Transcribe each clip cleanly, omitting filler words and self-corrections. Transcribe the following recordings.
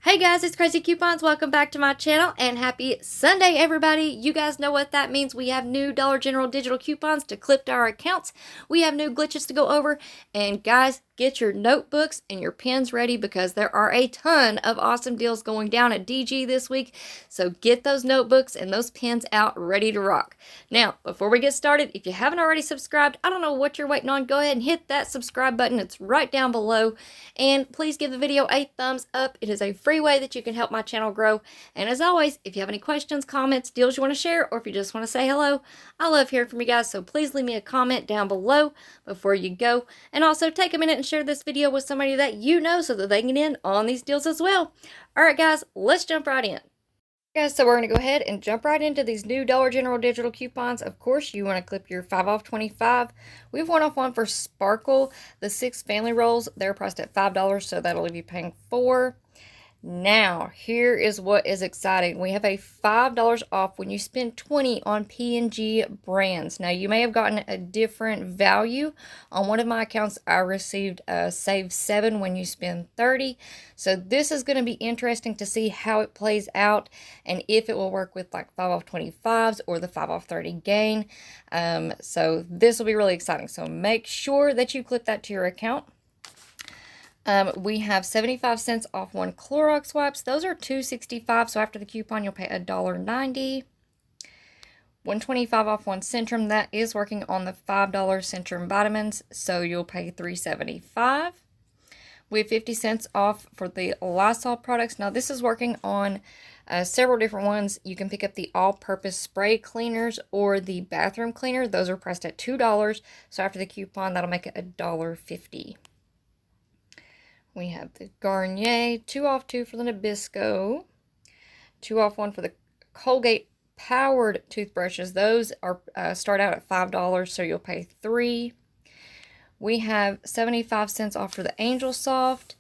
Hey guys, it's Crazy Coupons. Welcome back to my channel and happy Sunday, everybody. You guys know what that means. We have new Dollar General digital coupons to clip to our accounts. We have new glitches to go over. And guys, get your notebooks and your pens ready because there are a ton of awesome deals going down at DG this week. So get those notebooks and those pens out ready to rock. Now, before we get started, if you haven't already subscribed, I don't know what you're waiting on. Go ahead and hit that subscribe button. It's right down below. And please give the video a thumbs up. It is a free way that you can help my channel grow. And as always, if you have any questions, comments, deals you want to share, or if you just want to say hello, I love hearing from you guys. So please leave me a comment down below before you go. And also take a minute and share this video with somebody that you know so that they can get in on these deals as well. All right, guys, let's jump right in. Guys, so we're going to go ahead and jump right into these new Dollar General digital coupons. Of course, you want to clip your 5 off 25. We have 1 off 1 for Sparkle. The 6 family rolls, they're priced at $5, so that'll leave you paying $4. Now, here is what is exciting. We have a $5 off when you spend $20 on P&G brands. Now, you may have gotten a different value. On one of my accounts, I received a save 7 when you spend $30. So this is going to be interesting to see how it plays out and if it will work with like 5 off 25s or the 5 off 30 gain. So this will be really exciting. So make sure that you clip that to your account. We have 75 cents off 1 Clorox wipes. Those are $2.65, so after the coupon, you'll pay $1.90. 125 off 1 Centrum. That is working on the $5 Centrum vitamins, so you'll pay $3.75. We have 50 cents off for the Lysol products. Now, this is working on several different ones. You can pick up the all-purpose spray cleaners or the bathroom cleaner. Those are priced at $2, so after the coupon, that'll make it $1.50. We have the Garnier, 2 off 2 for the Nabisco, 2 off 1 for the Colgate powered toothbrushes. Those are start out at $5, so you'll pay $3. We have 75 cents off for the Angel Soft.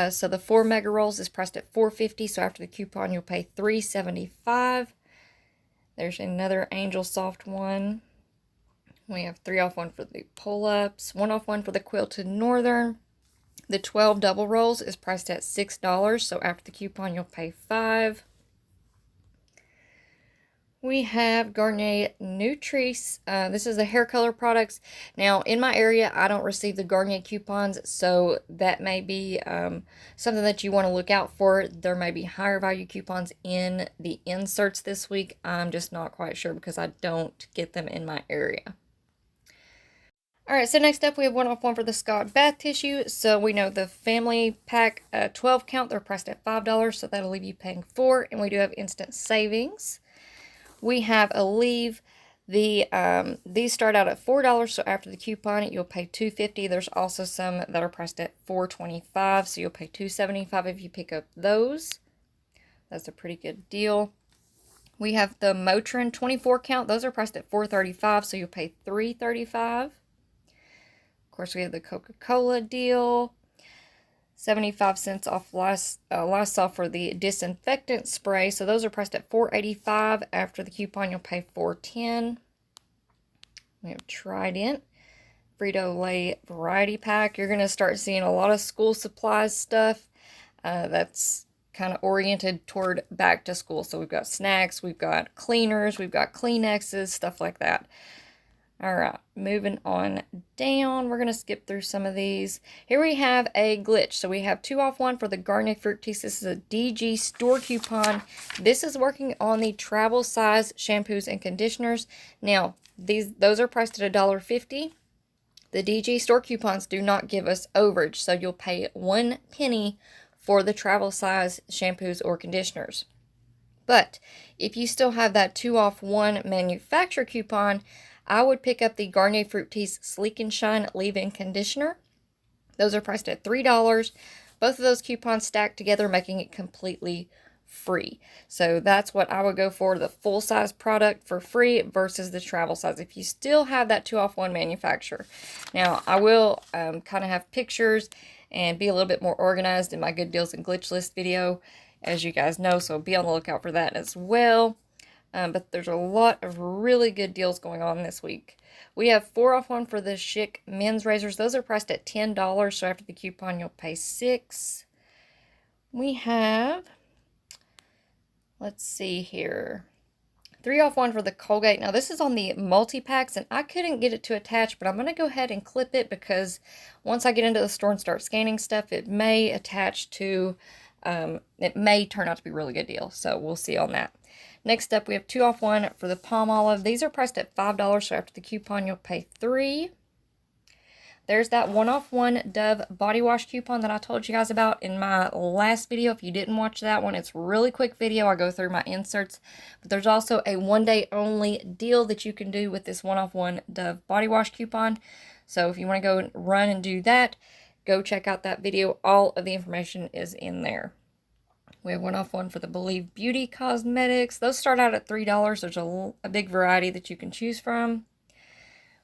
So the 4 mega rolls is priced at $4.50, so after the coupon you'll pay $3.75. There's another Angel Soft one. We have 3 off 1 for the pull-ups, 1 off 1 for the Quilted Northern. The 12 double rolls is priced at $6, so after the coupon, you'll pay $5. We have Garnier Nutrice. This is the hair color products. Now, in my area, I don't receive the Garnier coupons, so that may be something that you want to look out for. There may be higher value coupons in the inserts this week. I'm just not quite sure because I don't get them in my area. Alright, so next up we have 1 off 1 for the Scott bath tissue. So we know the family pack 12 count, they're priced at $5, so that'll leave you paying $4. And we do have instant savings. We have Aleve. These start out at $4, so after the coupon you'll pay $2.50. There's also some that are priced at $4.25, so you'll pay $2.75 if you pick up those. That's a pretty good deal. We have the Motrin 24 count. Those are priced at $4.35, so you'll pay $3.35. Of course, we have the Coca-Cola deal, 75 cents off Lysol for the disinfectant spray. So those are priced at $4.85. After the coupon, you'll pay $4.10. We have Trident Frito-Lay variety pack. You're going to start seeing a lot of school supplies stuff that's kind of oriented toward back to school. So we've got snacks, we've got cleaners, we've got Kleenexes, stuff like that. All right, moving on down, we're going to skip through some of these. Here we have a glitch. So we have 2 off 1 for the Garnier Fructis. This is a DG store coupon. This is working on the travel size shampoos and conditioners. Now, those are priced at $1.50. The DG store coupons do not give us overage, so you'll pay 1 penny for the travel size shampoos or conditioners. But if you still have that 2 off 1 manufacturer coupon, I would pick up the Garnier Fructis Sleek and Shine Leave-In Conditioner. Those are priced at $3. Both of those coupons stacked together, making it completely free. So that's what I would go for, the full-size product for free versus the travel size, if you still have that 2 off 1 manufacturer. Now, I will kind of have pictures and be a little bit more organized in my Good Deals and Glitch List video, as you guys know, so be on the lookout for that as well. But there's a lot of really good deals going on this week. We have 4 off 1 for the Schick men's razors. Those are priced at $10, so after the coupon you'll pay $6. We have, let's see here, 3 off 1 for the Colgate. Now this is on the multi-packs and I couldn't get it to attach, but I'm going to go ahead and clip it because once I get into the store and start scanning stuff, it may attach to, it may turn out to be a really good deal. So we'll see on that. Next up, we have 2 off 1 for the Palmolive. These are priced at $5, so after the coupon, you'll pay $3. There's that 1 off 1 Dove body wash coupon that I told you guys about in my last video. If you didn't watch that one, it's a really quick video. I go through my inserts. But there's also a 1-day only deal that you can do with this 1 off 1 Dove body wash coupon. So if you want to go and run and do that, go check out that video. All of the information is in there. We have 1 off 1 for the Believe Beauty Cosmetics. Those start out at $3. There's a big variety that you can choose from.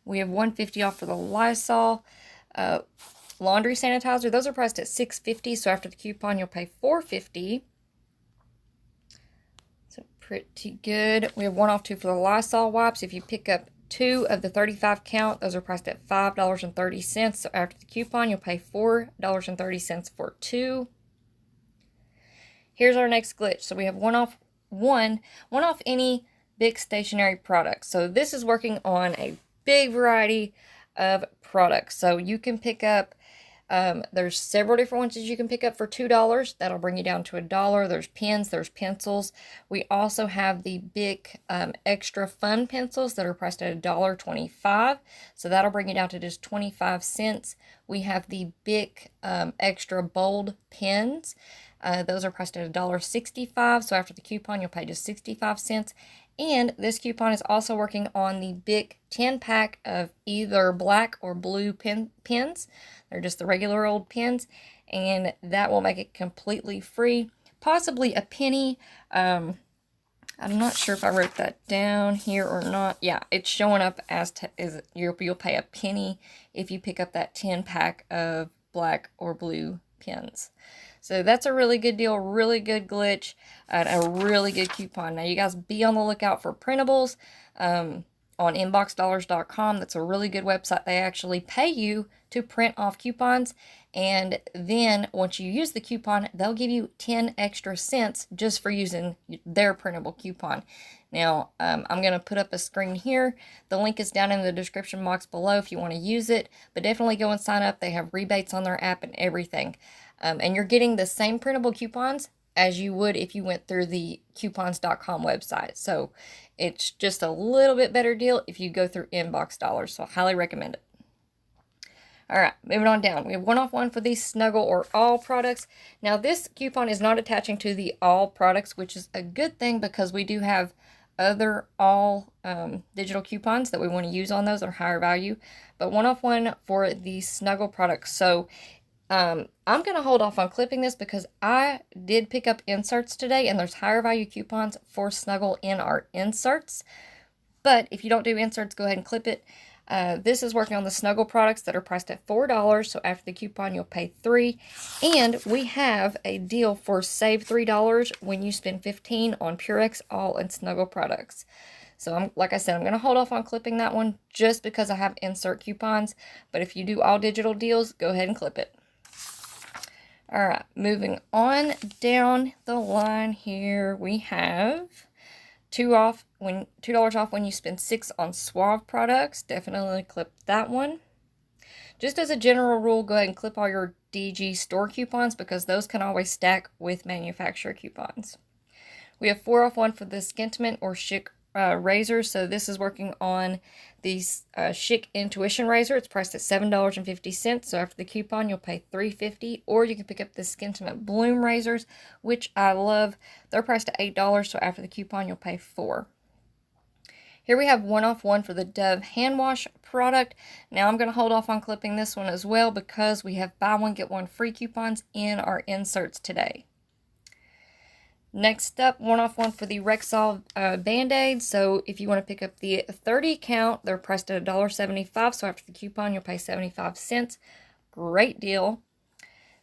We have $1.50 off for the Lysol laundry sanitizer. Those are priced at $6.50, so after the coupon, you'll pay $4.50. So pretty good. We have 1 off 2 for the Lysol wipes. If you pick up 2 of the 35 count, those are priced at $5.30. So after the coupon, you'll pay $4.30 for 2. Here's our next glitch. So we have 1 off any big stationery products. So this is working on a big variety of products. So you can pick up, there's several different ones that you can pick up for $2. That'll bring you down to $1. There's pens, there's pencils. We also have the big extra fun pencils that are priced at $1.25. So that'll bring you down to just 25 cents. We have the big extra bold pens. Those are priced at $1.65. So after the coupon, you'll pay just 65 cents. And this coupon is also working on the big 10-pack of either black or blue pens. They're just the regular old pens, and that will make it completely free. Possibly a penny. I'm not sure if I wrote that down here or not. Yeah, it's showing up as you'll pay a penny if you pick up that 10-pack of black or blue pens. So that's a really good deal, really good glitch, and a really good coupon. Now, you guys be on the lookout for printables on inboxdollars.com. That's a really good website. They actually pay you to print off coupons, and then once you use the coupon, they'll give you 10 extra cents just for using their printable coupon. Now, I'm going to put up a screen here. The link is down in the description box below if you want to use it, but definitely go and sign up. They have rebates on their app and everything. And you're getting the same printable coupons as you would if you went through the coupons.com website. So it's just a little bit better deal if you go through Inbox Dollars. So I highly recommend it. All right, moving on down. We have 1 off 1 for these Snuggle or All products. Now this coupon is not attaching to the All products, which is a good thing because we do have other All digital coupons that we want to use on those that are higher value. But 1 off 1 for the Snuggle products. So I'm going to hold off on clipping this because I did pick up inserts today and there's higher value coupons for Snuggle in our inserts. But if you don't do inserts, go ahead and clip it. This is working on the Snuggle products that are priced at $4. So after the coupon, you'll pay $3. And we have a deal for save $3 when you spend $15 on Purex All and Snuggle products. So like I said, I'm going to hold off on clipping that one just because I have insert coupons. But if you do all digital deals, go ahead and clip it. All right, moving on down the line here, we have $2 off when you spend $6 on Suave products. Definitely clip that one. Just as a general rule, go ahead and clip all your DG store coupons because those can always stack with manufacturer coupons. We have 4 off 1 for the Skintimate or Chic razors. So this is working on the Chic Intuition razor. It's priced at $7.50. So after the coupon, you'll pay $3.50. Or you can pick up the Skintimate Bloom razors, which I love. They're priced at $8. So after the coupon, you'll pay $4. Here we have 1 off 1 for the Dove hand wash product. Now I'm going to hold off on clipping this one as well because we have buy one get one free coupons in our inserts today. Next up, 1 off 1 for the Rexall Band-Aids. So if you want to pick up the 30 count, they're priced at $1.75. So after the coupon, you'll pay 75 cents. Great deal.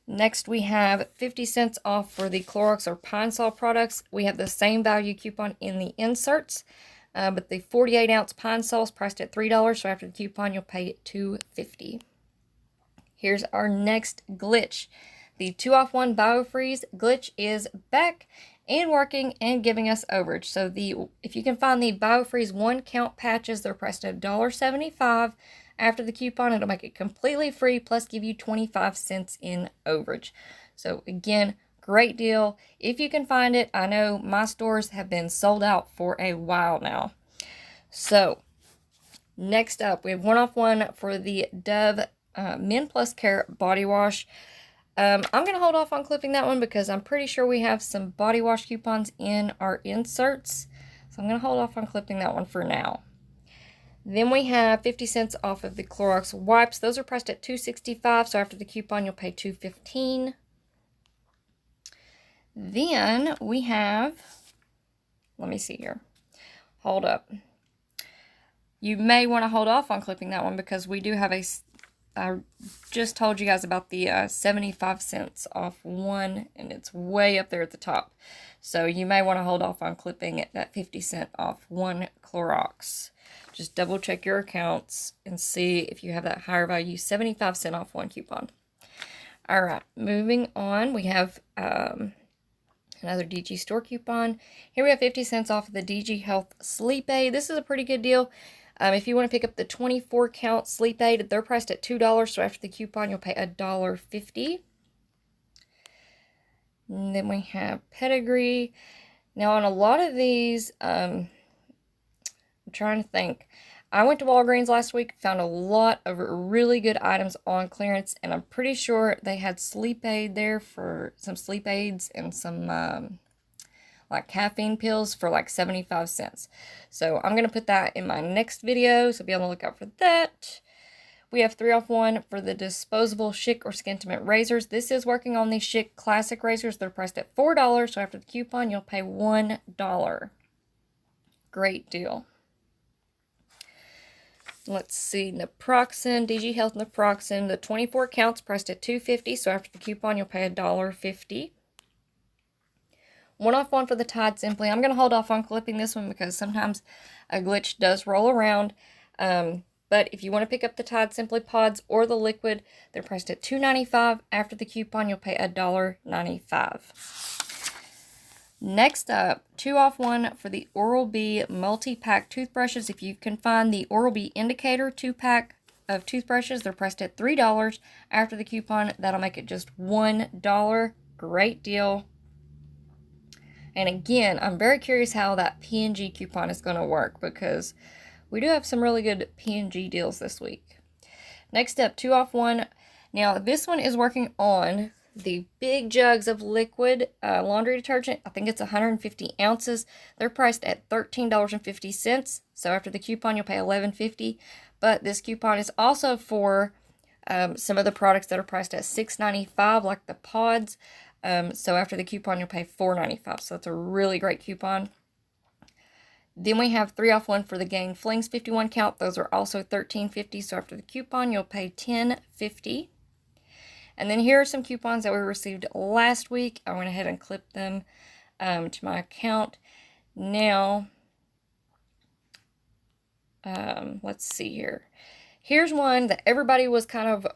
Next, we have 50 cents off for the Clorox or Pine Sol products. We have the same value coupon in the inserts, but the 48-ounce Pine Sol is priced at $3. So after the coupon, you'll pay $2.50. Here's our next glitch. the 2-off-1 BioFreeze glitch is back and working and giving us overage. So if you can find the BioFreeze 1-count patches, they're priced at $1.75. After the coupon, it'll make it completely free, plus give you 25 cents in overage. So again, great deal. If you can find it, I know my stores have been sold out for a while now. So next up, we have 1-off-1 for the Dove Men Plus Care Body Wash. I'm going to hold off on clipping that one because I'm pretty sure we have some body wash coupons in our inserts. So I'm going to hold off on clipping that one for now. Then we have 50 cents off of the Clorox wipes. Those are priced at $2.65, so after the coupon you'll pay $2.15. Then we have, let me see here. Hold up. You may want to hold off on clipping that one because we do have I just told you guys about the 75 cents off one, and it's way up there at the top. So you may want to hold off on clipping that 50 cent off one Clorox. Just double check your accounts and see if you have that higher value 75 cent off one coupon. All right, moving on, we have another DG store coupon. Here we have 50 cents off of the DG Health Sleep Aid. This is a pretty good deal. If you want to pick up the 24-count Sleep Aid, they're priced at $2, so after the coupon, you'll pay $1.50. And then we have Pedigree. Now, on a lot of these, I'm trying to think. I went to Walgreens last week, found a lot of really good items on clearance, and I'm pretty sure they had Sleep Aid there for some sleep aids and some like caffeine pills for like 75 cents. So I'm going to put that in my next video, so be on the lookout for that. We have 3-off-1 for the disposable Schick or Skintimate razors. This is working on the Schick Classic razors. They're priced at $4, so after the coupon, you'll pay $1. Great deal. Let's see, Naproxen, DG Health Naproxen. The 24 counts priced at $2.50, so after the coupon, you'll pay $1.50. 1-off-1 for the Tide Simply. I'm going to hold off on clipping this one because sometimes a glitch does roll around. But if you want to pick up the Tide Simply Pods or the liquid, they're priced at $2.95. After the coupon, you'll pay $1.95. Next up, 2-off-1 for the Oral-B multi-pack toothbrushes. If you can find the Oral-B Indicator 2-pack of toothbrushes, they're priced at $3. After the coupon, that'll make it just $1. Great deal. And again, I'm very curious how that P&G coupon is going to work because we do have some really good P&G deals this week. Next up, 2-off-1. Now, this one is working on the big jugs of liquid laundry detergent. I think it's 150 ounces. They're priced at $13.50. So after the coupon, you'll pay $11.50. But this coupon is also for some of the products that are priced at $6.95, like the pods. So after the coupon, you'll pay $4.95. So that's a really great coupon. Then we have 3-off-1 for the Gain Flings 51 count. Those are also $13.50. So after the coupon, you'll pay $10.50. And then here are some coupons that we received last week. I went ahead and clipped them to my account. Now, let's see here. Here's one that everybody was kind of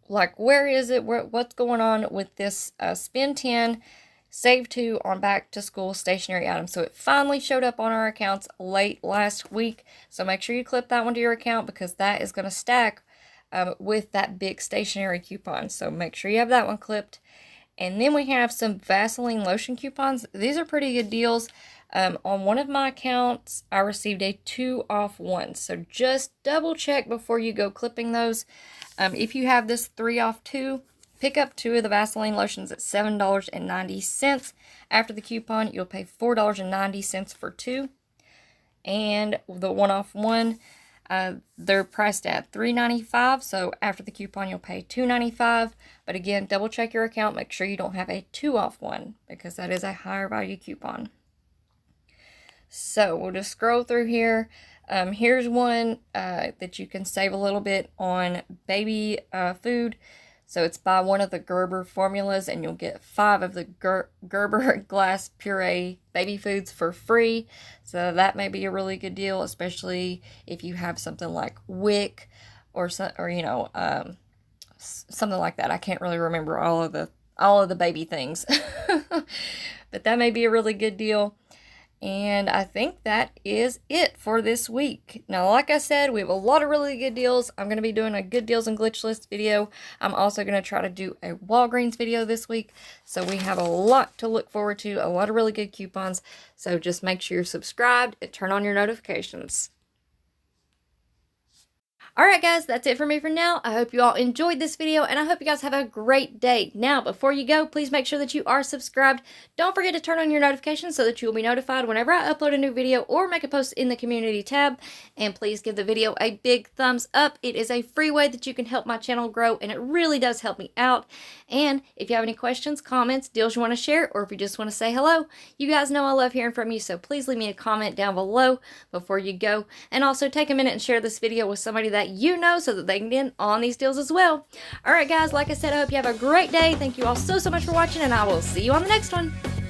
like, where is it? What's going on with this spend 10, save 2 on back to school stationery items? So it finally showed up on our accounts late last week. So make sure you clip that one to your account because that is going to stack with that big stationery coupon. So make sure you have that one clipped. And then we have some Vaseline lotion coupons. These are pretty good deals. On one of my accounts, I received a 2-off-1. So just double check before you go clipping those. If you have this 3-off-2, pick up 2 of the Vaseline lotions at $7.90. After the coupon, you'll pay $4.90 for 2. And the 1-off-1, they're priced at $3.95. So after the coupon, you'll pay $2.95. But again, double check your account. Make sure you don't have a 2-off-1 because that is a higher value coupon. So we'll just scroll through here. Here's one that you can save a little bit on baby food. So it's by one of the Gerber formulas, and you'll get 5 of the Gerber glass puree baby foods for free. So that may be a really good deal, especially if you have something like WIC or something like that. I can't really remember all of the all of the baby things. But that may be a really good deal. And I think that is it for this week. Now, like I said, we have a lot of really good deals. I'm going to be doing a good deals and glitch list video. I'm also going to try to do a Walgreens video this week. So we have a lot to look forward to, a lot of really good coupons. So just make sure you're subscribed and turn on your notifications. Alright guys, that's it for me for now. I hope you all enjoyed this video, and I hope you guys have a great day. Now, before you go, please make sure that you are subscribed. Don't forget to turn on your notifications so that you will be notified whenever I upload a new video or make a post in the community tab. And please give the video a big thumbs up. It is a free way that you can help my channel grow, and it really does help me out. And if you have any questions, comments, deals you want to share, or if you just want to say hello, you guys know I love hearing from you, so please leave me a comment down below before you go. And also take a minute and share this video with somebody that you know so that they can get in on these deals as well. Alright guys, like I said, I hope you have a great day. Thank you all so much for watching, and I will see you on the next one.